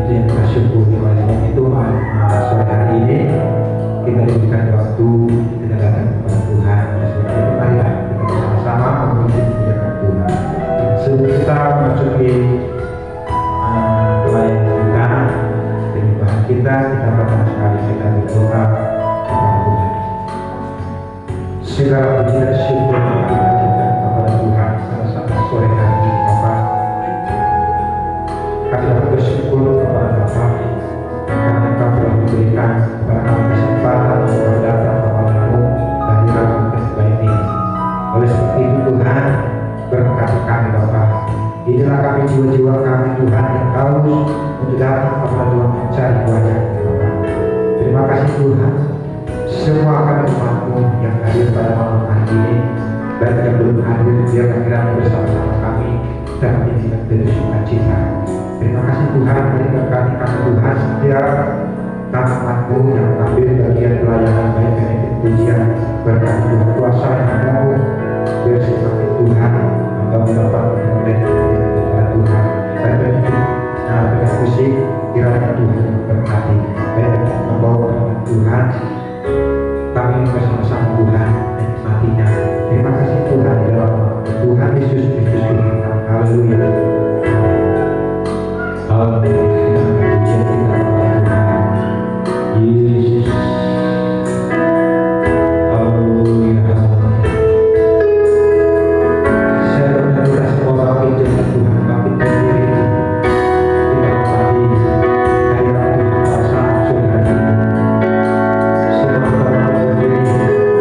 Itu yang kita syukuri. Oleh sebab itu sore hari ini kita diberikan waktu kita datang kepada Tuhan. Oleh sebab itu marilah kita bersama-sama memuji pujian Tuhan. Sebelum kita memasuki pelayanan kita, penyembahan kita pertama sekali kita berdoa kepada Tuhan. Segala puji dan syukur kita berikan kepada Tuhan pada saat sore hari ini, Bapak. Kami dapat bersyukur kepada Bapak karena Engkau telah memberikan kepada kami kesempatan untuk datang kepadamu dari dalam kesempatan ini. Oleh sebab itu Tuhan, berkati kami Bapak. Inilah kami jiwa-jiwa kami Tuhan yang haus untuk datang kepada Tuhan mencari wajah Bapak. Terima kasih Tuhan. Semua kami umat-Mu yang hadir pada malam hari ini dan yang belum hadir, biar kiranya bersama-sama kami dapat mengingat dengan sukacita. Terima kasih Tuhan, berkati kami Tuhan setiap umat-Mu yang mengambil bagian pelayanan baik benefit pujian, berkati Tuhan kuasa yang ada-Mu, biar seperti Tuhan Engkau mendapat kemuliaan kepada Tuhan. Dan benefit musik kiranya Tuhan yang berkati, benefit membawa Tuhan kami bersama-sama Tuhan menikmatinya. Terima kasih Tuhan di dalam Tuhan Yesus Kristus Tuhan. Haleluya. Haleluya. Pujian kita kepada Tuhan Yesus. Haleluya. Saya berdoa semua bangkit dengan Tuhan, bangkit berdiri. Kita kembali dari Tuhan pada saat sore hari ini. Semua bangkit berdiri.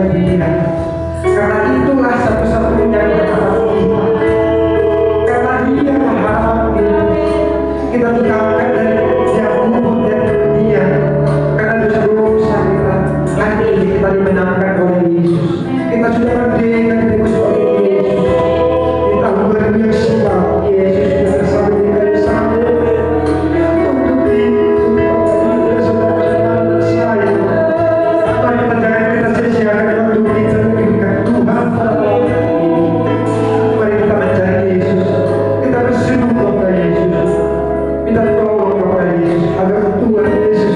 oleh Dia. Karena itulah satu-satunya harapan kita. Karena Dia harapan kita. Kita tinggalkan dari yang buruk dan dunia. Karena dosa-dosa kita. Hari ini kita dimenangkan oleh Yesus. Kita sudah merdeka ditebus oleh Yesus. Kita berbiasa Yesus sudah bersama di kayu salib. Untuk itu, saudara-saudara saya, mari kita jangan kita sia-siakan waktu kita diberikan Tuhan pada malam ini. Mari kita mencari Yesus. Kita berseru kepada Yesus. Minta tolong kepada Yesus agar Tuhan Yesus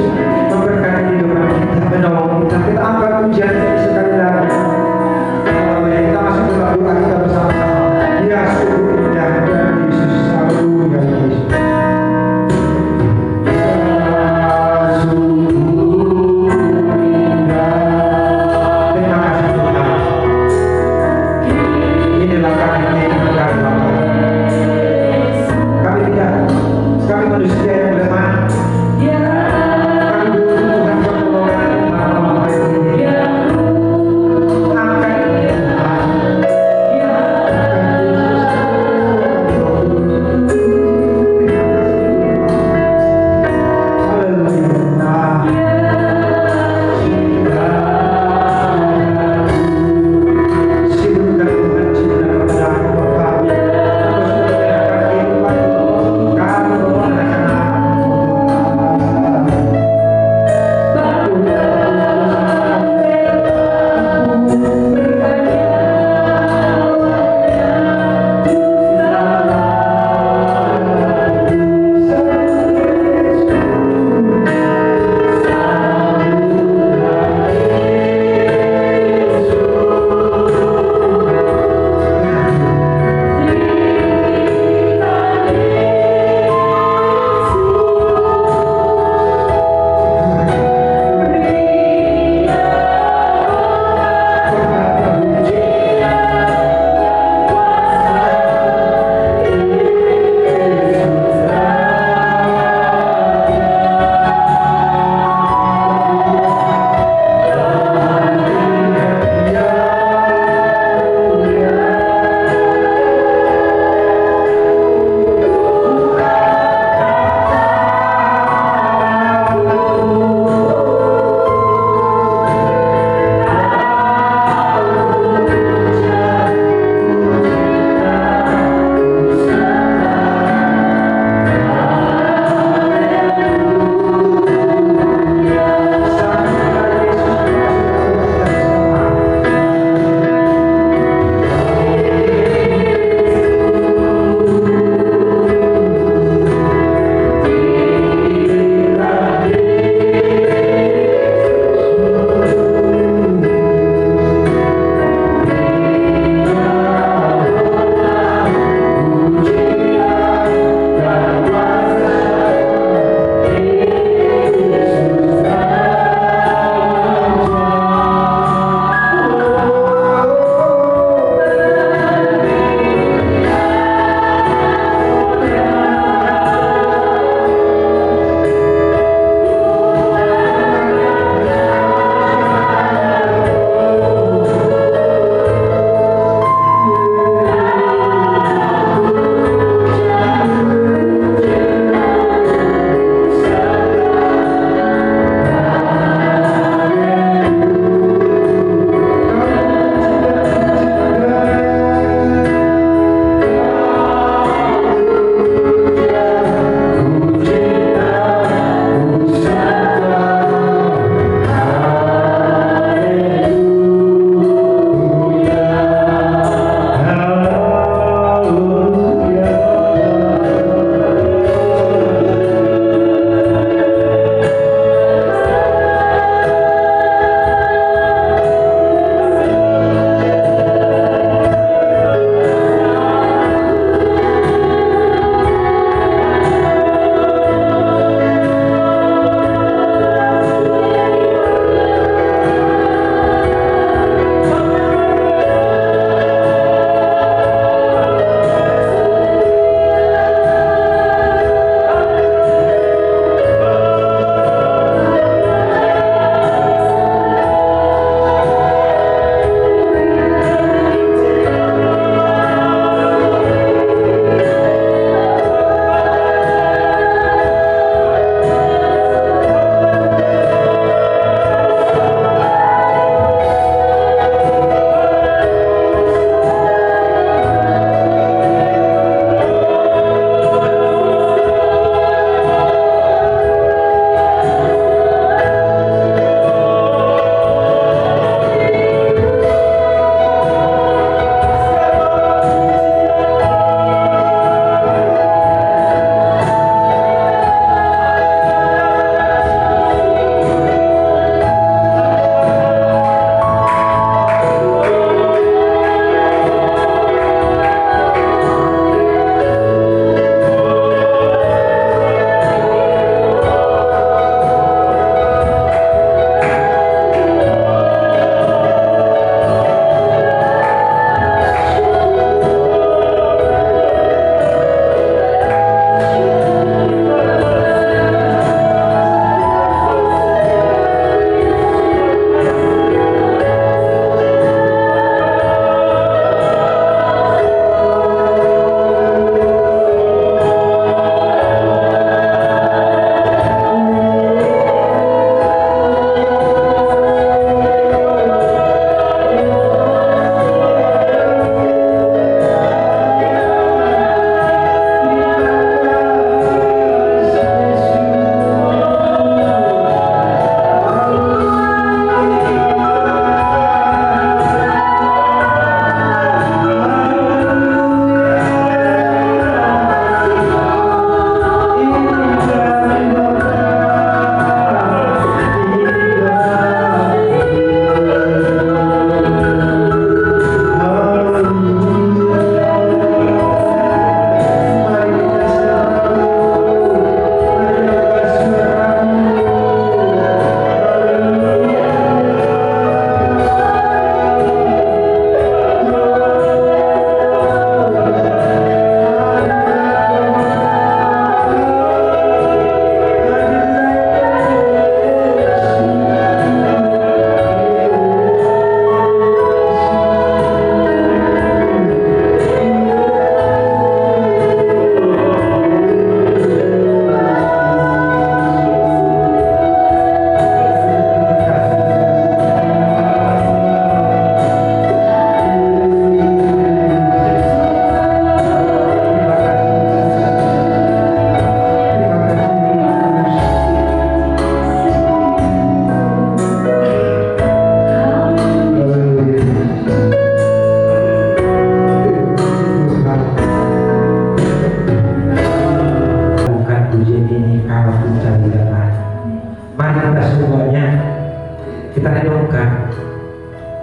memberkati hidup kita, menolong kita. Kita angkat pujian ini sekali lagi. Haleluya.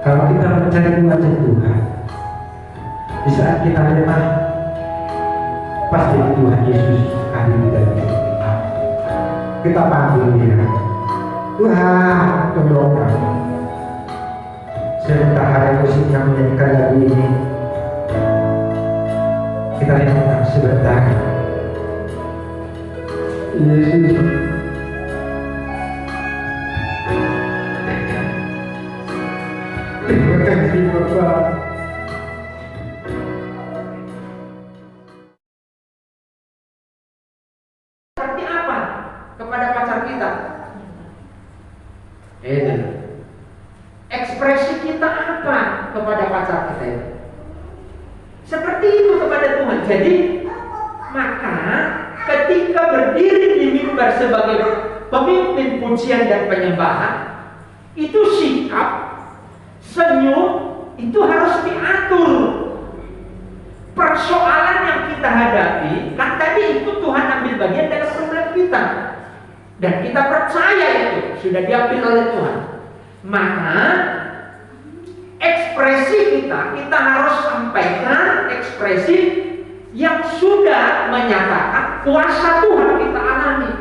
Kalau kita mencari wajah Tuhan, di saat kita lemah, pasti Tuhan Yesus hadir di dalam hidup kita. Kita panggil Dia, Tuhan tolong kami. Sementara musik yang menyanyikan lagu ini, kita renungkan sebentar. Yesus, terima kasih Bapak. Seperti apa kepada pacar kita? Ekspresi kita apa kepada pacar kita itu? Seperti itu kepada Tuhan. Jadi maka ketika berdiri di mimbar sebagai pemimpin pujian dan penyembahan, itu sikap, senyum itu harus diatur. Persoalan yang kita hadapi, kan tadi itu Tuhan ambil bagian dalam program kita, dan kita percaya itu sudah diambil oleh Tuhan. Maka ekspresi kita harus sampaikan ekspresi yang sudah menyatakan kuasa Tuhan kita alami.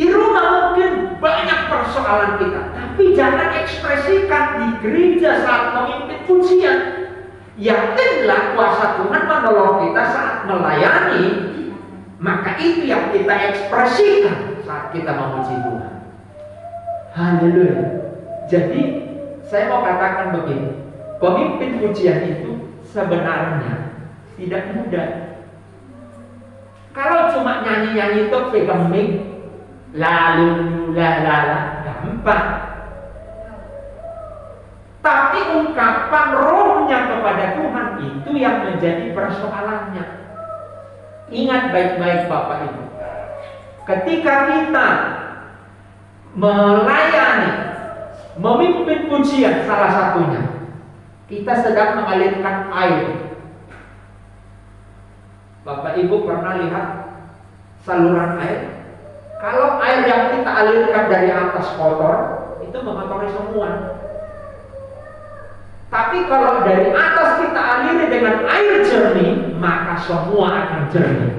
Di rumah mungkin banyak persoalan kita, tapi jangan ekspresikan di gereja saat memimpin pujian. Yakinlah kuasa Tuhan menolong kita saat melayani, maka itu yang kita ekspresikan saat kita memuji Tuhan. Haleluya. Jadi saya mau katakan begini, pemimpin pujian itu sebenarnya tidak mudah. Kalau cuma nyanyi-nyanyi itu pegang mic lalu la gampang. Tapi ungkapan rohnya kepada Tuhan itu yang menjadi persoalannya. Ingat baik-baik Bapak Ibu, ketika kita melayani, memimpin pujian, salah satunya kita sedang mengalirkan air. Bapak Ibu pernah lihat saluran air? Kalau air yang kita alirkan dari atas kotor, itu mengotori semua. Tapi kalau dari atas kita aliri dengan air jernih, maka semua akan jernih.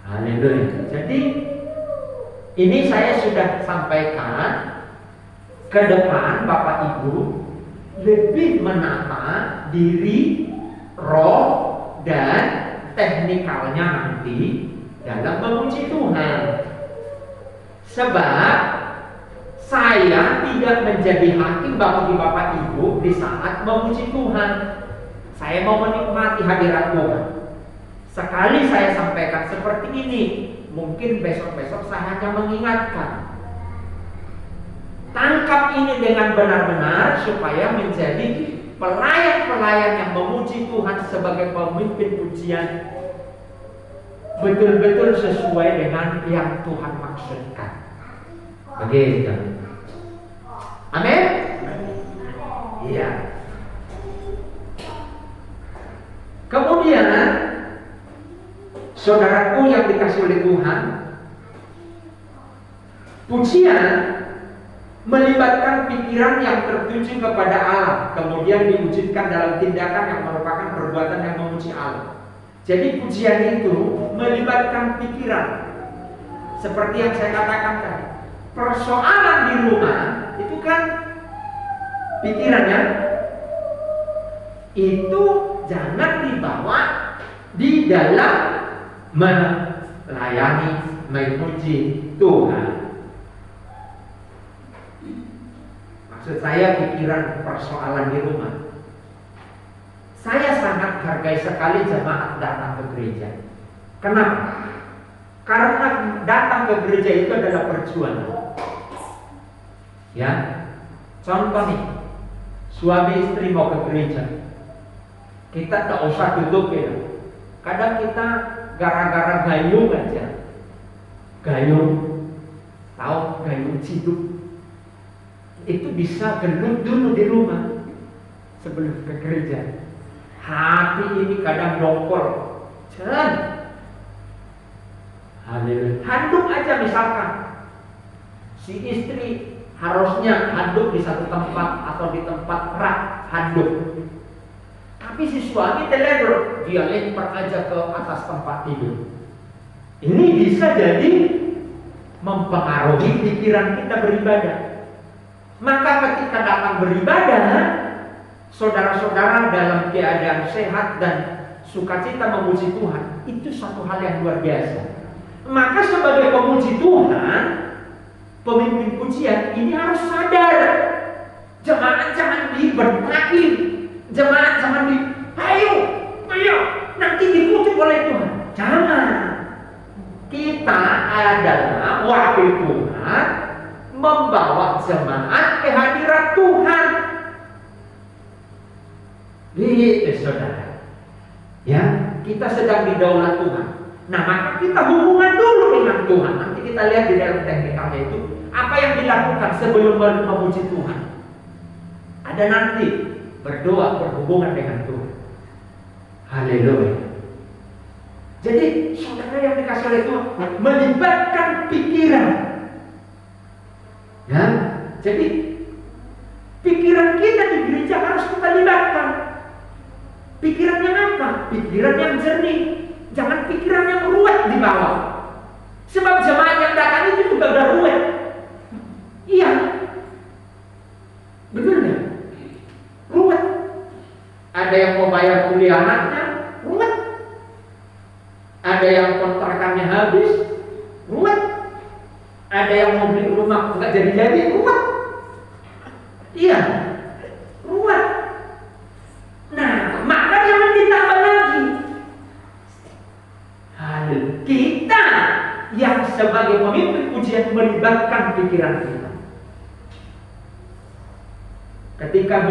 Haleluya. Jadi ini saya sudah sampaikan, ke depan Bapak Ibu lebih menata diri, roh, dan teknikalnya nanti dalam memuji Tuhan. Sebab saya tidak menjadi hakim bagi Bapak Ibu di saat memuji Tuhan. Saya mau menikmati hadirat Tuhan. Sekali saya sampaikan seperti ini, mungkin besok-besok saya hanya mengingatkan. Tangkap ini dengan benar-benar supaya menjadi pelayan-pelayan yang memuji Tuhan sebagai pemimpin pujian, betul-betul sesuai dengan yang Tuhan maksudkan. Begitu. Amin. Iya. Kemudian saudaraku yang dikasih oleh Tuhan, pujian melibatkan pikiran yang tertuju kepada Allah, kemudian diwujudkan dalam tindakan yang merupakan perbuatan yang memuji Allah. Jadi pujian itu melibatkan pikiran. Seperti yang saya katakan tadi, persoalan di rumah itu kan pikirannya itu jangan dibawa di dalam melayani, memuji Tuhan. Maksud saya pikiran persoalan di rumah. Saya sangat hargai sekali jemaat datang ke gereja. Kenapa? Karena datang ke gereja itu adalah perjuangan. Ya, contoh nih, suami istri mau ke gereja, kita tak usah duduk ya. Kadang kita gara-gara gayung aja, gayung, tahu gayung ciduk, itu bisa gelut dulu di rumah sebelum ke gereja. Hati ini kadang dongkol, jangan. Haleluya. Handuk aja misalkan, si istri harusnya handuk di satu tempat atau di tempat rak handuk. Tapi si suami teledor, dia lempar aja ke atas tempat tidur. Ini bisa jadi mempengaruhi pikiran kita beribadah. Maka ketika datang beribadah, saudara-saudara dalam keadaan sehat dan sukacita memuji Tuhan, itu satu hal yang luar biasa. Maka sebagai pemuji Tuhan, pemimpin pujian ini harus sadar, jemaat jangan diberkati, jemaat jangan ayo, nanti dikutuk oleh Tuhan. Jangan. Kita adalah wakil Tuhan, membawa jemaat ke hadirat Tuhan. Gitu saudara. Ya, kita sedang didaulat Tuhan. Nah, maka kita hubungan dulu dengan Tuhan. Nanti kita lihat di dalam teknikalnya itu apa yang dilakukan sebelum memuji Tuhan. Ada nanti berdoa, berhubungan dengan Tuhan. Haleluya. Jadi saudara yang dikasih oleh Tuhan melibatkan pikiran. Ya, jadi pikiran kita di gereja harus kita libatkan. Pikiran yang apa? Pikiran yang jernih. Jangan pikiran yang ruwet di bawah. Sebab jemaat yang datang itu juga udah ruwet. Iya. Betul nggak? Ruwet. Ada yang mau bayar kuliah anaknya, ruwet. Ada yang kontrakannya habis, ruwet. Ada yang mau beli rumah nggak jadi-jadi, ruwet. Iya, ruwet. Nah, maka jangan ditambah lagi. Kita yang sebagai pemimpin pujian melibatkan pikiran kita. Ketika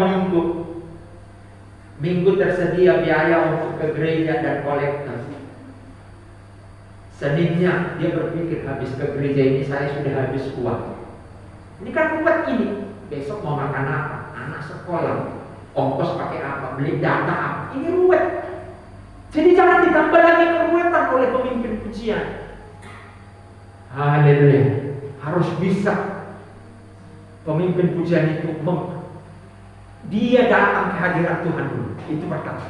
minggu tersedia biaya untuk ke gereja dan kolektor. Seninnya dia berpikir habis ke gereja ini saya sudah habis uang. Ini kan ruwet ini. Besok mau makan apa? Anak sekolah. Ongkos pakai apa? Beli data apa? Ini ruwet. Jadi jangan ditambah lagi keruwetan oleh pemimpin pujian. Haleluya. Harus bisa pemimpin pujian itu dia datang ke hadirat Tuhan dulu. Itu pertama.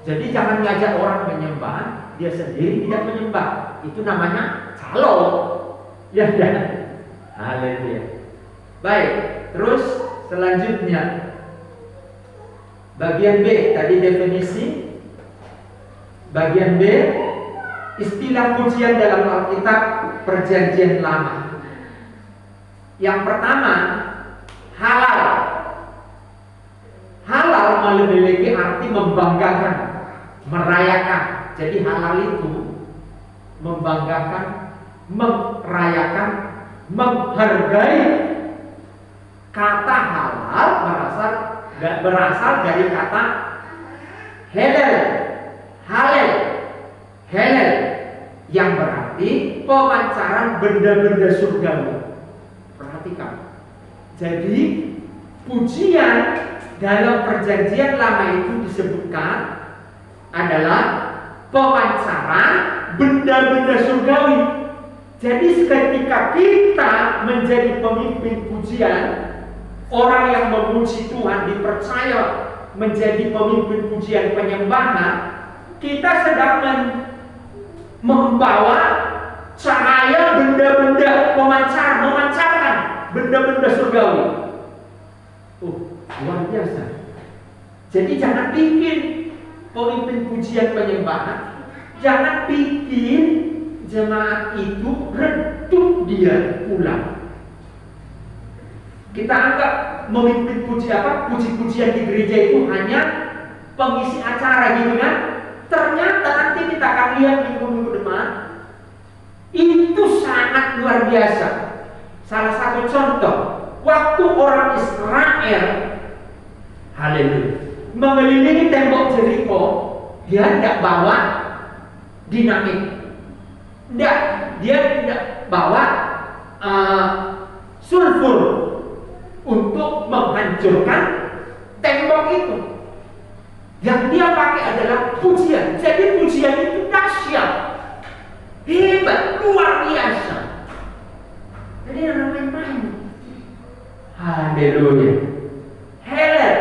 Jadi jangan ngajak orang menyembah, dia sendiri tidak menyembah. Itu namanya calo. Ya, ya. Haleluya. Baik, terus selanjutnya bagian B tadi definisi. Bagian B, istilah pujian dalam Alkitab Perjanjian Lama. Yang pertama, halal. Halal memiliki arti membanggakan, merayakan. Jadi halal itu membanggakan, merayakan, menghargai. Kata halal berasal dari kata halal. Halal yang berarti pemancaran benda-benda surgawi. Perhatikan. Jadi pujian dalam perjanjian lama itu disebutkan adalah pemancaran benda-benda surgawi. Jadi ketika kita menjadi pemimpin pujian, orang yang memuji Tuhan dipercaya menjadi pemimpin pujian penyembahan, kita sedang membawa cahaya benda-benda memancarkan benda-benda surgawi. Luar biasa. Jadi jangan bikin pemimpin pujian penyembahan, jangan bikin jemaat itu redup dia pulang. Kita anggap memimpin puji-pujian di gereja itu hanya pengisi acara gitu kan. Ternyata nanti kita akan lihat minggu-minggu depan itu sangat luar biasa. Salah satu contoh, waktu orang Israel, haleluya, mengelilingi tembok Jeriko, dia tidak bawa dinamit, dia tidak bawa sulfur untuk menghancurkan tembok itu. Yang dia pakai adalah pujian. Jadi pujian itu dahsyat, hebat, luar biasa. Jadi yang main-main. Haleluya. Helen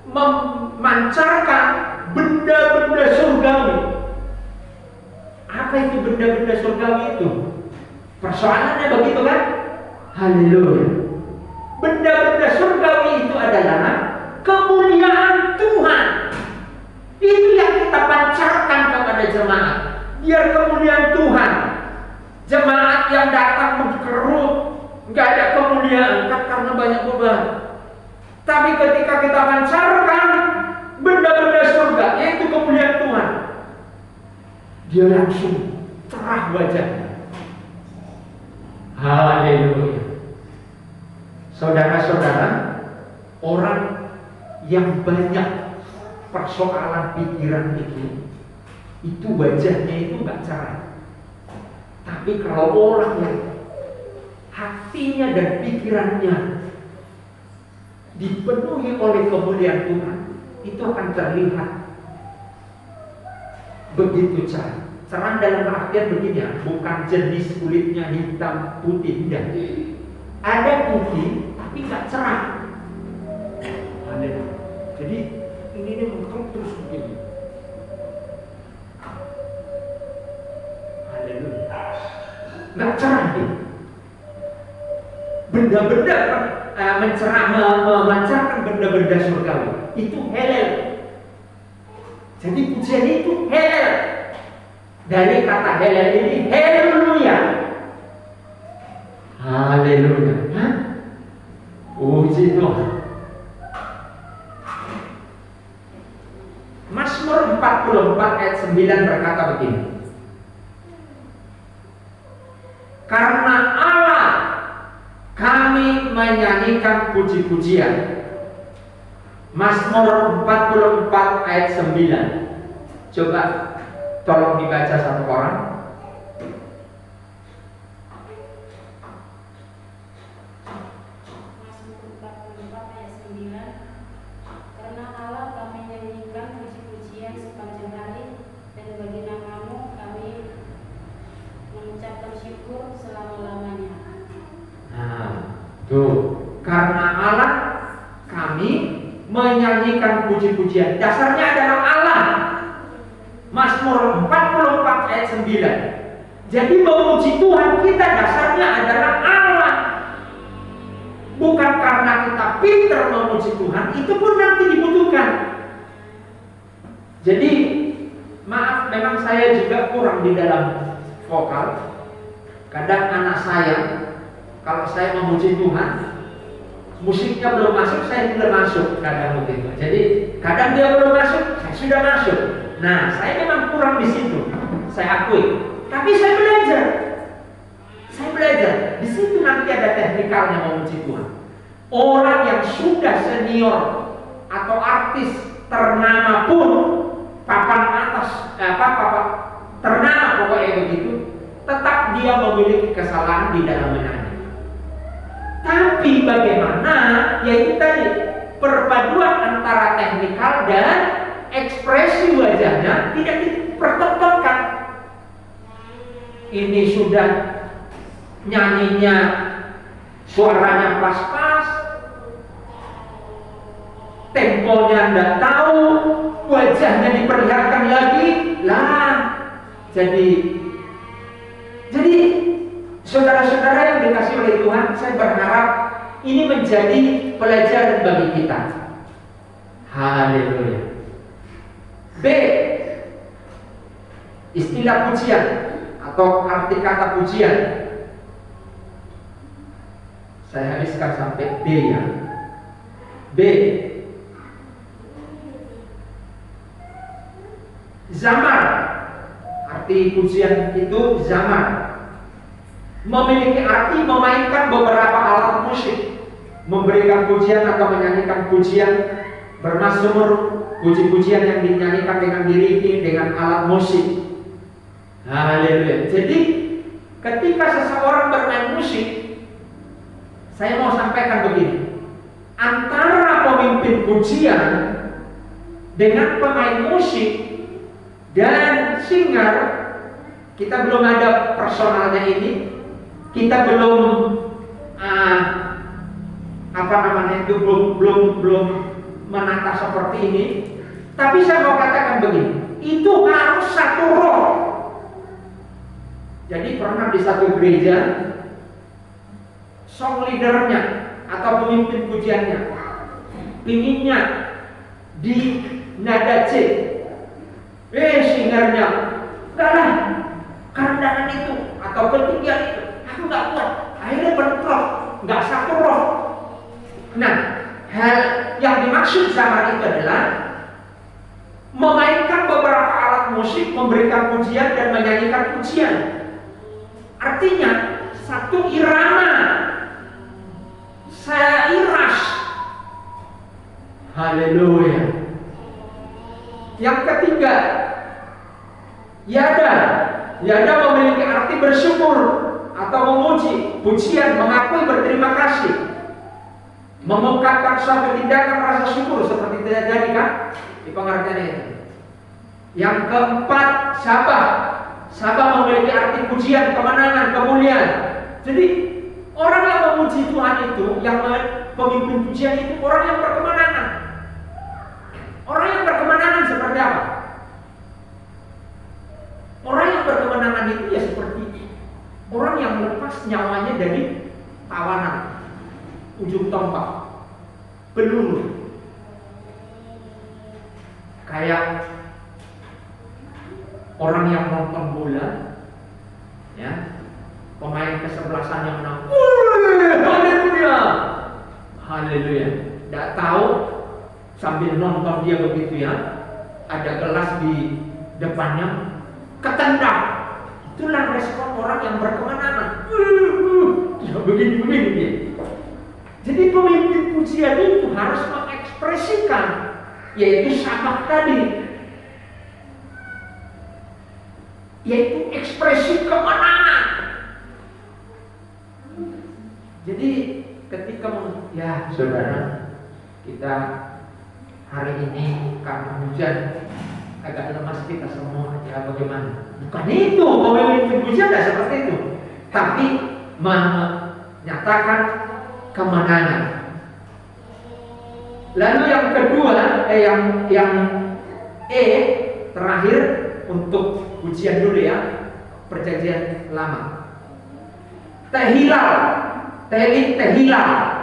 memancarkan benda-benda surgawi. Apa itu benda-benda surgawi itu? Persoalannya begitu kan? Haleluya. Benda-benda surgawi itu adalah kemuliaan Tuhan. Itu yang kita pancarkan kepada jemaat. Biar kemuliaan Tuhan. Jemaat yang datang mengkerut, nggak ada kemuliaan kan karena banyak beban. Tapi ketika kita pancarkan benda-benda surga, yaitu kemuliaan Tuhan, dia langsung cerah wajahnya. Haleluya. Saudara-saudara, orang yang banyak persoalan pikiran itu wajahnya itu nggak cerah. Tapi kalau orang yang hatinya dan pikirannya dipenuhi oleh kemuliaan Tuhan, itu akan terlihat begitu cerah. Cerah dalam artian begini ya, bukan jenis kulitnya hitam putih, tidak. Ada putih tapi nggak cerah. Jadi ini mengkerut terus begini. Nggak cerah nih. Benda-benda memancarkan benda-benda surgawi itu Helen. Jadi pujian itu Helen. Dari kata Helen ini haleluya. Haleluya. Puji Tuhan. Mazmur 44 ayat 9 berkata begini. Karena Allah kami menyanyikan puji-pujian. Mazmur 44 ayat 9. Coba tolong dibaca satu orang. Mazmur 44 ayat 9. Karena Allah kami menyanyikan puji-pujian sepanjang hari, dan bagi nama-Mu kami mengucapkan syukur selama-lamanya. Nah, tuh, karena Allah kami menyanyikan puji-pujian. Dasarnya adalah Allah. Mazmur 44 ayat 9. Jadi memuji Tuhan kita dasarnya adalah Allah. Bukan karena kita pintar memuji Tuhan, itu pun nanti dibutuhkan. Jadi maaf, memang saya juga kurang di dalam vokal. Kadang anak saya, kalau saya memuji Tuhan, musiknya belum masuk, saya tidak masuk. Kadang begitu. Jadi kadang dia belum masuk, saya sudah masuk. Nah, saya memang kurang di situ, saya akui. Tapi saya belajar. Di situ nanti ada teknikalnya memuji Tuhan. Orang yang sudah senior atau artis ternama pun papan atas, ternama pokoknya begitu, tetap dia memiliki kesalahan di dalam menyanyi. Tapi bagaimana? Yaitu tadi perpaduan antara teknikal dan ekspresi wajahnya tidak dipertontonkan. Ini sudah nyanyinya suaranya pas-pas, temponya nggak tahu, wajahnya diperlihatkan lagi, lah. Jadi saudara-saudara yang dikasih oleh Tuhan, saya berharap ini menjadi pelajaran bagi kita. Haleluya. B. Istilah pujian atau arti kata pujian. Saya habiskan sampai B ya. B. Zamar. Arti pujian itu zamar. Memiliki arti memainkan beberapa alat musik, memberikan pujian atau menyanyikan pujian, bermazmur, puji-pujian yang dinyanyikan dengan diri dengan alat musik. Haleluya. Jadi ketika seseorang bermain musik, saya mau sampaikan begini. Antara pemimpin pujian dengan pemain musik dan singer, kita belum ada personalnya ini, kita belum tempatnya itu belum menata seperti ini. Tapi saya mau katakan begini, itu harus satu roh. Jadi pernah di satu gereja, song leadernya atau pemimpin pujiannya pinginnya di nada C, singernya enggak lah, kerendahan itu atau ketinggian itu aku nggak kuat, akhirnya bentrok, nggak satu roh. Nah, hal yang dimaksud zaman itu adalah memainkan beberapa alat musik, memberikan pujian dan menyanyikan pujian. Artinya satu irama, seiras. Haleluya. Yang ketiga, yada. Yada memiliki arti bersyukur atau memuji, pujian, mengakui, berterima kasih, mengungkapkan suatu tindakan rasa syukur seperti tadi kan di pengertiannya itu. Yang keempat, sabah. Sabah memiliki arti pujian, kemenangan, kemuliaan. Jadi orang yang memuji Tuhan itu, yang pemimpin pujian itu orang yang berkemenangan. Orang yang berkemenangan seperti apa? Orang yang berkemenangan itu ya seperti orang yang lepas nyawanya dari tawanan, ujung tombak, peluru. Kayak orang yang nonton bola, ya, pemain kesebelasan yang menang, haleluya, haleluya. Tidak tahu sambil nonton dia begitu ya, ada gelas di depannya, ketendang. Itulah respon orang yang berkemenangan. Begini dia. Jadi pemimpin pujian itu harus mengekspresikan, yaitu sabah tadi, yaitu ekspresi kemenangan. Jadi ketika ya saudara, kita hari ini karena hujan agak lemas kita semua, ya bagaimana? Bukan itu, pemimpin pujian tidak seperti itu, tapi menyatakan kemenangan. Lalu yang kedua, yang terakhir untuk pujian dulu ya, perjanjian lama. Tehilal, tehilal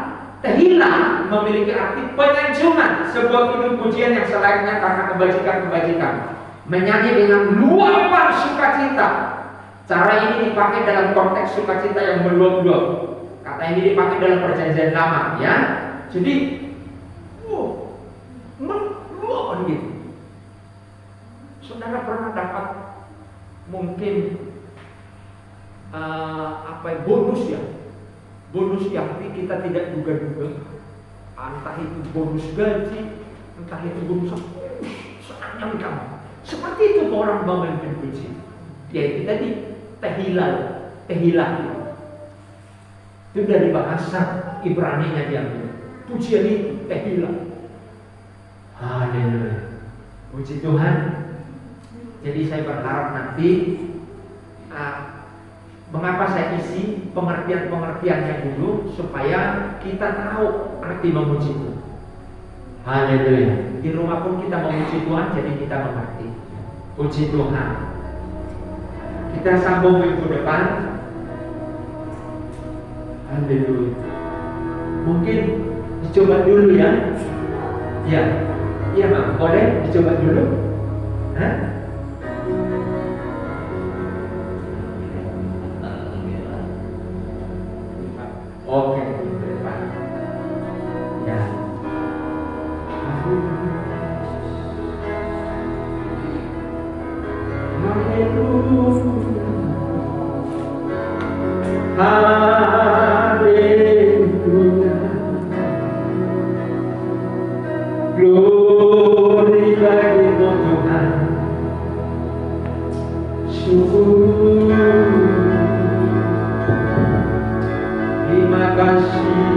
memiliki arti penyanjungan, sebuah kidung pujian yang selayaknya karena kebajikan-kebajikan, menyanyi dengan luapan sukacita. Cara ini dipakai dalam konteks sukacita yang meluap-luap. Kata ini dipakai dalam perjanjian lama, ya. Jadi, meluap gitu. Saudara pernah dapat mungkin bonus yang kita tidak duga-duga, entah itu bonus gaji, entah itu bonus senang kamu. Seperti itu orang memimpin puji, yaitu tadi tehilal. Itu dari bahasa Ibrani-nya diambil. Pujian itu tehilal. Haleluya. Puji Tuhan. Jadi saya berharap nanti mengapa saya isi pengertian-pengertiannya dulu supaya kita tahu arti memuji Tuhan. Haleluya. Di rumah pun kita memuji Tuhan, jadi kita mengerti. Puji Tuhan. Kita sambung minggu depan. Haleluya. Mungkin dicoba dulu ya. Ya, iya Bang, boleh dicoba dulu. Hah? Oke, depan. Ya. Haleluya. Glory bagimu Tuhan. Syukur. Terima kasih.